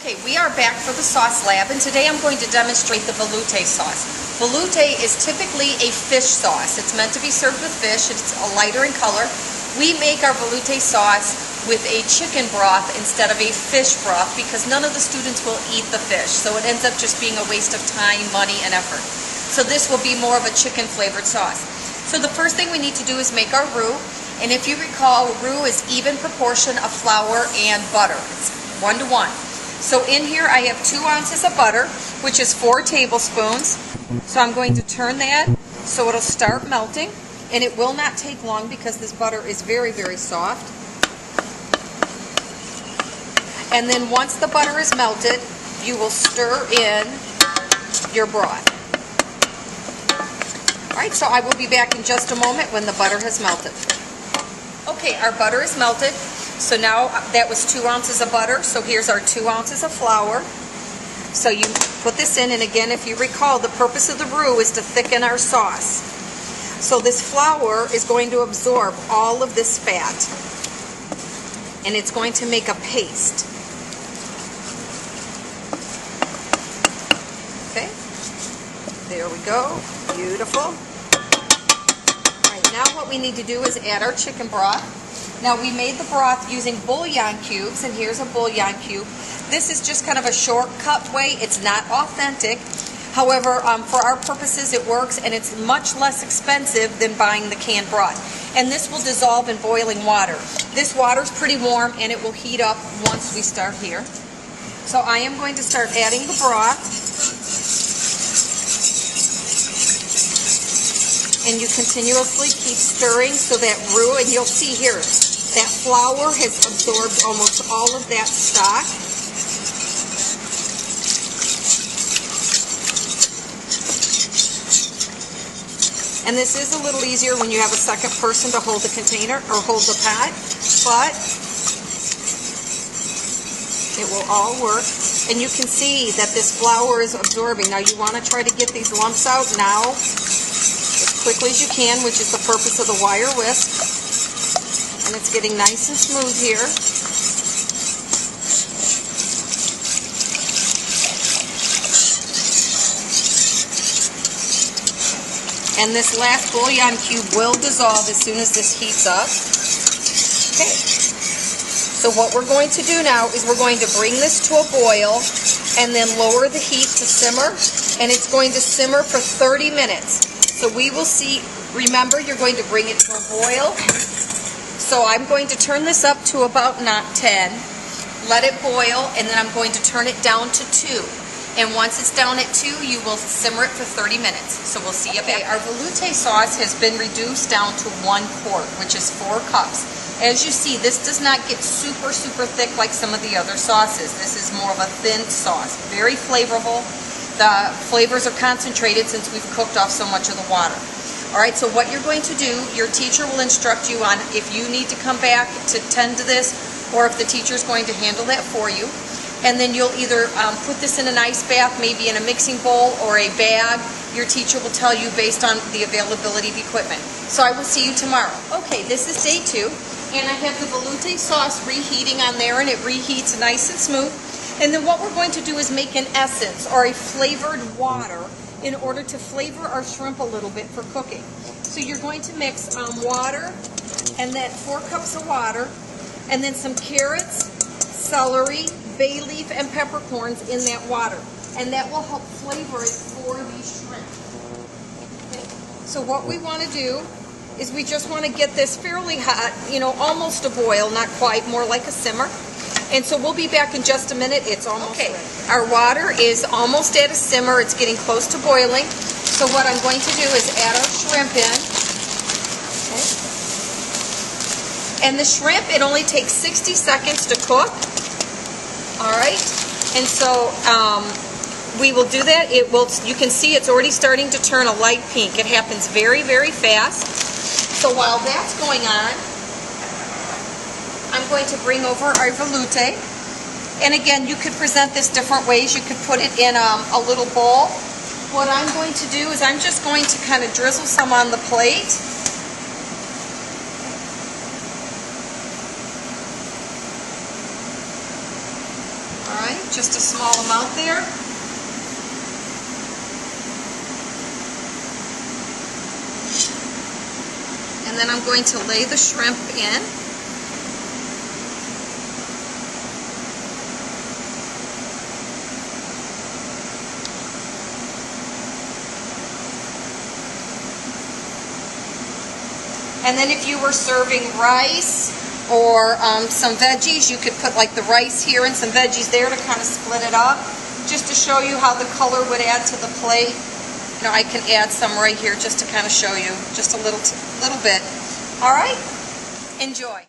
Okay, we are back for the sauce lab, and today I'm going to demonstrate the veloute sauce. Veloute is typically a fish sauce. It's meant to be served with fish. It's a lighter in color. We make our veloute sauce with a chicken broth instead of a fish broth because none of the students will eat the fish, so it ends up just being a waste of time, money, and effort. So this will be more of a chicken flavored sauce. So the first thing we need to do is make our roux, and if you recall, roux is even proportion of flour and butter. It's 1 to 1. So in here I have 2 ounces of butter, which is 4 tablespoons. So I'm going to turn that so it'll start melting, and it will not take long because this butter is very, very soft. And then once the butter is melted, you will stir in your broth. Alright, so I will be back in just a moment when the butter has melted. Okay, our butter is melted. So now that was 2 ounces of butter, so here's our 2 ounces of flour. So you put this in, and again, if you recall, the purpose of the roux is to thicken our sauce. So this flour is going to absorb all of this fat, and it's going to make a paste. Okay, there we go, beautiful. All right, now what we need to do is add our chicken broth. Now we made the broth using bouillon cubes, and here's a bouillon cube. This is just kind of a shortcut way. It's not authentic. However, for our purposes it works, and it's much less expensive than buying the canned broth. And this will dissolve in boiling water. This water's pretty warm, and it will heat up once we start here. So I am going to start adding the broth. And you continuously keep stirring so that roux, and you'll see here, that flour has absorbed almost all of that stock. And this is a little easier when you have a second person to hold the container or hold the pot, but it will all work. And you can see that this flour is absorbing. Now you want to try to get these lumps out now as quickly as you can, which is the purpose of the wire whisk. And it's getting nice and smooth here. And this last bouillon cube will dissolve as soon as this heats up. Okay. So what we're going to do now is we're going to bring this to a boil and then lower the heat to simmer, and it's going to simmer for 30 minutes. So we will see, remember, you're going to bring it to a boil. So I'm going to turn this up to about not 10, let it boil, and then I'm going to turn it down to 2. And once it's down at 2, you will simmer it for 30 minutes. So we'll see you back. Our veloute sauce has been reduced down to 1 quart, which is 4 cups. As you see, this does not get super, super thick like some of the other sauces. This is more of a thin sauce, very flavorful. The flavors are concentrated since we've cooked off so much of the water. Alright, so what you're going to do, your teacher will instruct you on if you need to come back to tend to this, or if the teacher's going to handle that for you. And then you'll either put this in an ice bath, maybe in a mixing bowl or a bag. Your teacher will tell you based on the availability of equipment. So I will see you tomorrow. Okay, this is day 2, and I have the veloute sauce reheating on there, and it reheats nice and smooth. And then what we're going to do is make an essence, or a flavored water, in order to flavor our shrimp a little bit for cooking. So you're going to mix water, and then 4 cups of water, and then some carrots, celery, bay leaf, and peppercorns in that water. And that will help flavor it for the shrimp. Okay. So what we want to do is we just want to get this fairly hot, almost a boil, not quite, more like a simmer. And so we'll be back in just a minute. It's almost ready. Our water is almost at a simmer. It's getting close to boiling. So what I'm going to do is add our shrimp in. Okay. And the shrimp, it only takes 60 seconds to cook. All right. And so we will do that. You can see it's already starting to turn a light pink. It happens very, very fast. So while that's going on, I'm going to bring over our veloute. And again, you could present this different ways. You could put it in a little bowl. What I'm going to do is I'm just going to kind of drizzle some on the plate. All right. Just a small amount there. And then I'm going to lay the shrimp in. And then if you were serving rice or some veggies, you could put like the rice here and some veggies there to kind of split it up. Just to show you how the color would add to the plate. You know, I can add some right here just to kind of show you, just a little bit. All right, enjoy.